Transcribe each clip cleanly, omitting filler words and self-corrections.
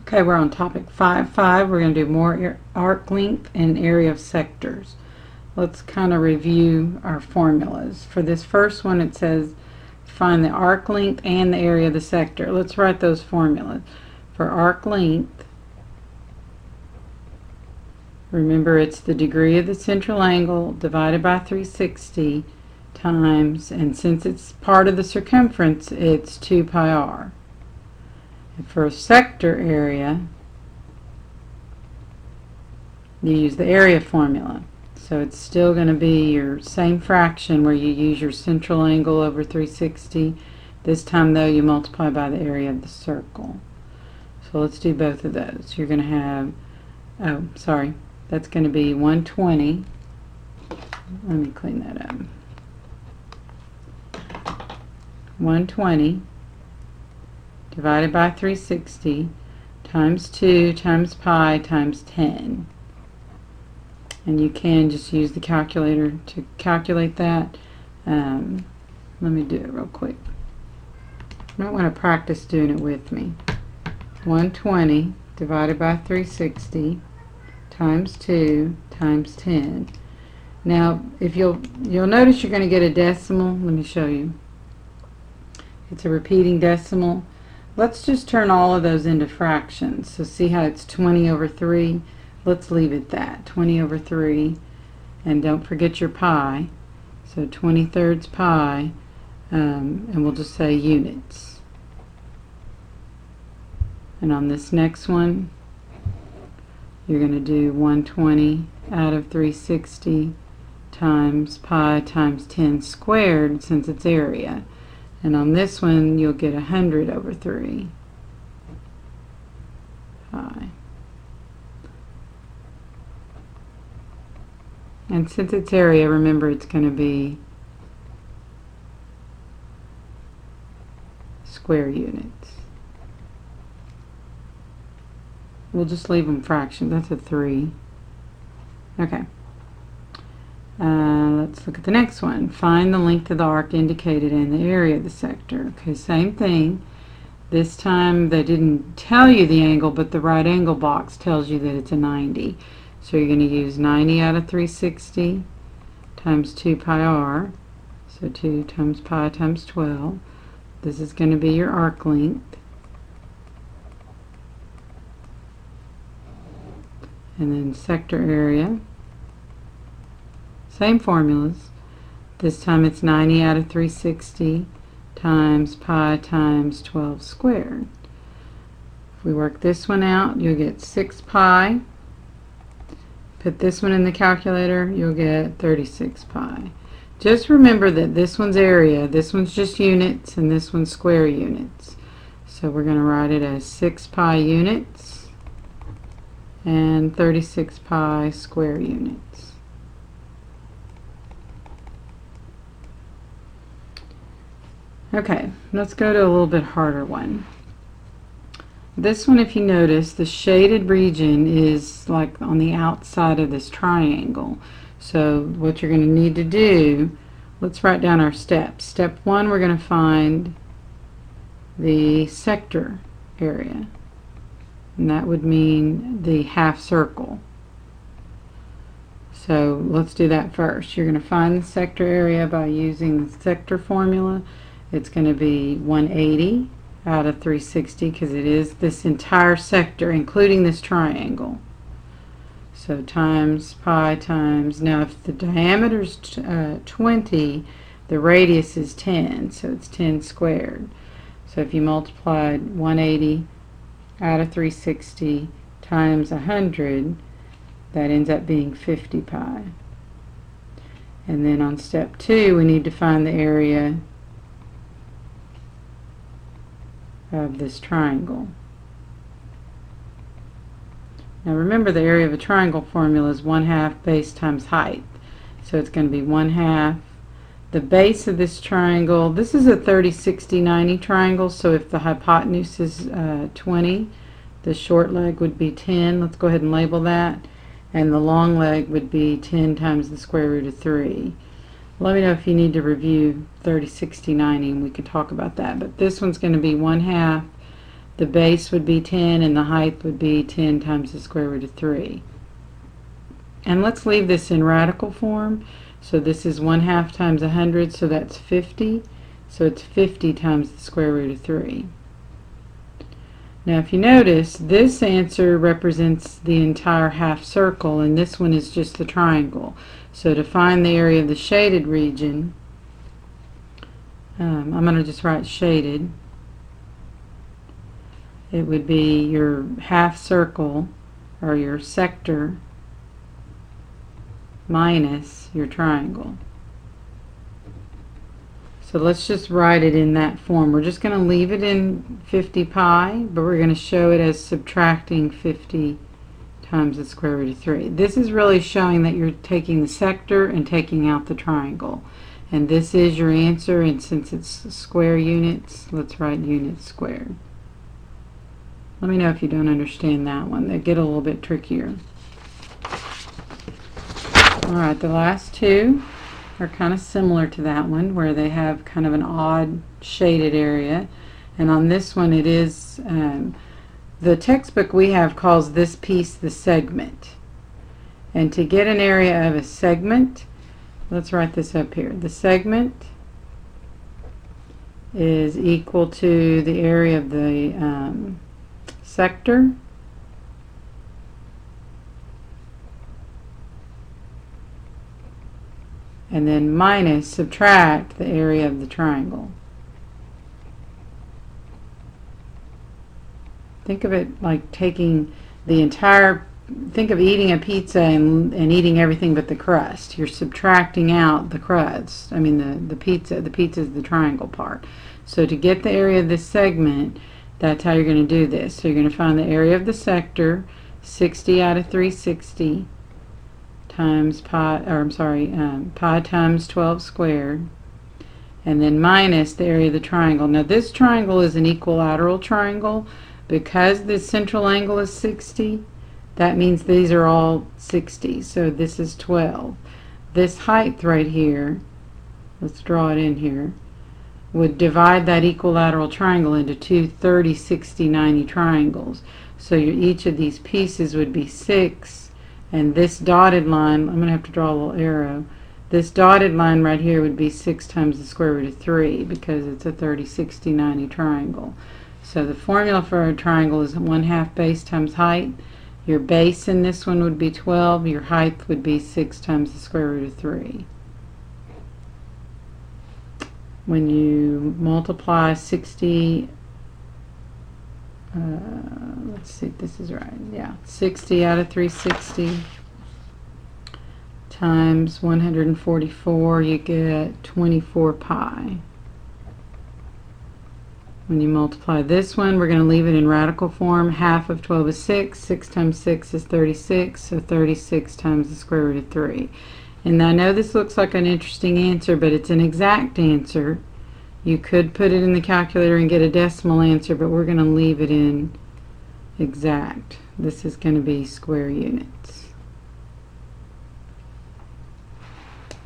Okay, we're on topic 5.5. We're going to do more arc length and area of sectors. Let's kind of review our formulas. For this first one, it says find the arc length and the area of the sector. Let's write those formulas. For arc length, remember it's the degree of the central angle divided by 360 times, and since it's part of the circumference, it's 2 pi r. And for a sector area, you use the area formula. So it's still going to be your same fraction where you use your central angle over 360. This time though you multiply by the area of the circle. So let's do both of those. You're going to have, that's going to be 120. Let me clean that up. 120 divided by 360 times 2 times pi times 10. And you can just use the calculator to calculate that. Let me do it real quick. You might want to practice doing it with me. 120 divided by 360 times 2 times 10. Now, if you'll notice you're going to get a decimal. Let me show you. It's a repeating decimal. Let's just turn all of those into fractions. So see how it's 20 over 3? Let's leave it that, 20 over 3, and don't forget your pi. So 20 thirds pi, and we'll just say units. And on this next one, you're going to do 120 out of 360 times pi times 10 squared, since it's area. And on this one, you'll get 100 over 3 pi. And since it's area, remember it's going to be square units. We'll just leave them fractions. That's a 3. Okay. Let's look at the next one. Find the length of the arc indicated in the area of the sector. Okay, same thing. This time they didn't tell you the angle, but the right angle box tells you that it's a 90. So you're going to use 90 out of 360 times 2 pi r. So 2 times pi times 12. This is going to be your arc length. And then sector area. Same formulas. This time it's 90 out of 360 times pi times 12 squared. If we work this one out, you'll get 6 pi. Put this one in the calculator, you'll get 36 pi. Just remember that this one's area, this one's just units, and this one's square units. So we're going to write it as 6 pi units and 36 pi square units. Okay, let's go to a little bit harder one. This one, if you notice, the shaded region is like on the outside of this triangle. So what you're going to need to do, let's write down our steps. Step 1, we're going to find the sector area. And that would mean the half circle. So let's do that first. You're going to find the sector area by using the sector formula. It's going to be 180 out of 360 because it is this entire sector, including this triangle. So times pi times, now if the diameter is 20, the radius is 10, so it's 10 squared. So if you multiplied 180 out of 360 times 100, that ends up being 50 pi. And then on step 2, we need to find the area of this triangle. Now remember, the area of a triangle formula is 1/2 base times height. So it's going to be 1/2. The base of this triangle, this is a 30, 60, 90 triangle, so if the hypotenuse is 20, the short leg would be 10. Let's go ahead and label that. And the long leg would be 10 times the square root of 3. Let me know if you need to review 30, 60, 90, and we could talk about that. But this one's going to be 1/2 the base would be 10 and the height would be 10 times the square root of 3. And let's leave this in radical form. So this is 1/2 times 100, so that's 50. So it's 50 times the square root of 3. Now if you notice, this answer represents the entire half circle and this one is just the triangle. So to find the area of the shaded region, I'm going to just write shaded. It would be your half circle or your sector minus your triangle. So let's just write it in that form. We're just going to leave it in 50 pi, but we're going to show it as subtracting 50 times the square root of 3. This is really showing that you're taking the sector and taking out the triangle. And this is your answer, and since it's square units, let's write units squared. Let me know if you don't understand that one. They get a little bit trickier. Alright, the last two are kind of similar to that one, where they have kind of an odd shaded area. And on this one it is, the textbook we have calls this piece the segment. And to get an area of a segment, let's write this up here. The segment is equal to the area of the sector and then minus, subtract the area of the triangle. Think of it like taking the entire, think of eating a pizza and eating everything but the crust. You're subtracting out the crust. I mean the pizza. The pizza is the triangle part. So to get the area of this segment, that's how you're going to do this. So you're going to find the area of the sector, 60 out of 360 times pi, or I'm sorry, pi times 12 squared, and then minus the area of the triangle. Now this triangle is an equilateral triangle. Because the central angle is 60, that means these are all 60. So this is 12. This height right here, let's draw it in here, would divide that equilateral triangle into two 30, 60, 90 triangles. So each of these pieces would be 6, and this dotted line, I'm going to have to draw a little arrow, this dotted line right here would be 6 times the square root of 3 because it's a 30, 60, 90 triangle. So the formula for a triangle is 1/2 base times height. Your base in this one would be 12. Your height would be 6 times the square root of 3. When you multiply 60, let's see if this is right. Yeah, 60 out of 360 times 144, you get 24 pi. When you multiply this one, we're going to leave it in radical form. Half of 12 is 6. 6 times 6 is 36. So 36 times the square root of 3. And I know this looks like an interesting answer, but it's an exact answer. You could put it in the calculator and get a decimal answer, but we're going to leave it in exact. This is going to be square units.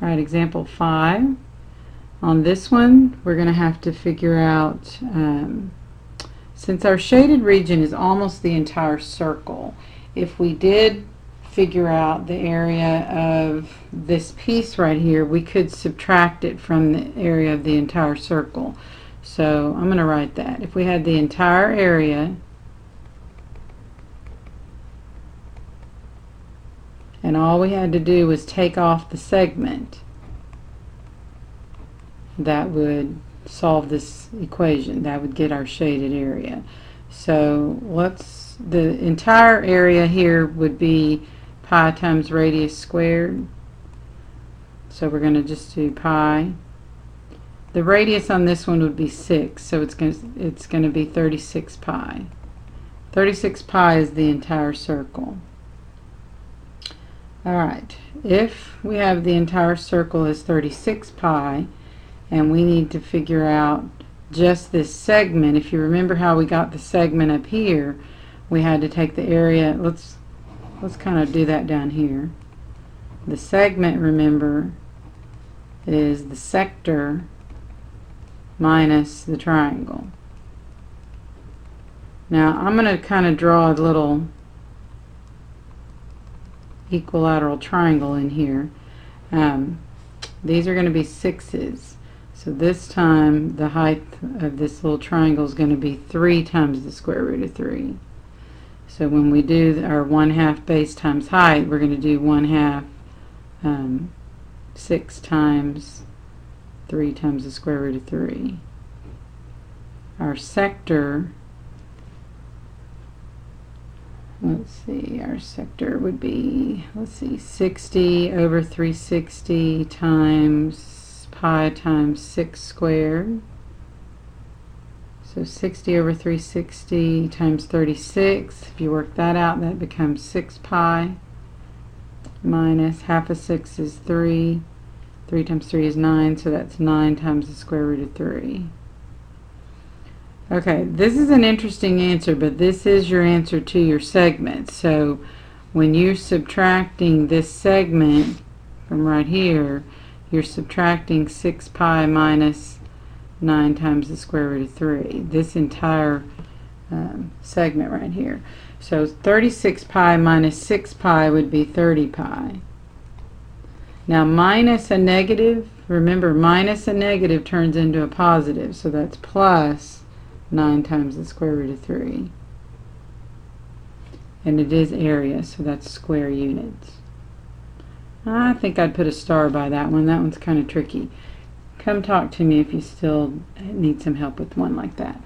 Alright, example 5. On this one, we're going to have to figure out, since our shaded region is almost the entire circle, if we did figure out the area of this piece right here, we could subtract it from the area of the entire circle. So I'm going to write that. If we had the entire area and all we had to do was take off the segment, that would solve this equation. That would get our shaded area. So the entire area here would be pi times radius squared. So we're going to just do pi. The radius on this one would be 6, so it's going to be 36 pi. 36 pi is the entire circle. Alright, if we have the entire circle as 36 pi, and we need to figure out just this segment. If you remember how we got the segment up here, we had to take the area. Let's kind of do that down here. The segment, remember, is the sector minus the triangle. Now I'm going to kind of draw a little equilateral triangle in here. These are going to be 6's. So this time the height of this little triangle is going to be 3 times the square root of 3. So when we do our 1/2 base times height, we're going to do 1/2 6 times 3 times the square root of 3. Our sector, let's see, our sector would be, let's see, 60 over 360 times pi times 6 squared. So 60 over 360 times 36. If you work that out, that becomes 6 pi minus half of 6 is 3. 3 times 3 is 9, so that's 9 times the square root of 3. Okay, this is an interesting answer, but this is your answer to your segment. So when you're subtracting this segment from right here, you're subtracting 6 pi minus 9 times the square root of 3. This entire segment right here. So 36 pi minus 6 pi would be 30 pi. Now minus a negative, remember minus a negative turns into a positive, so that's plus 9 times the square root of 3. And it is area, so that's square units. I think I'd put a star by that one. That one's kind of tricky. Come talk to me if you still need some help with one like that.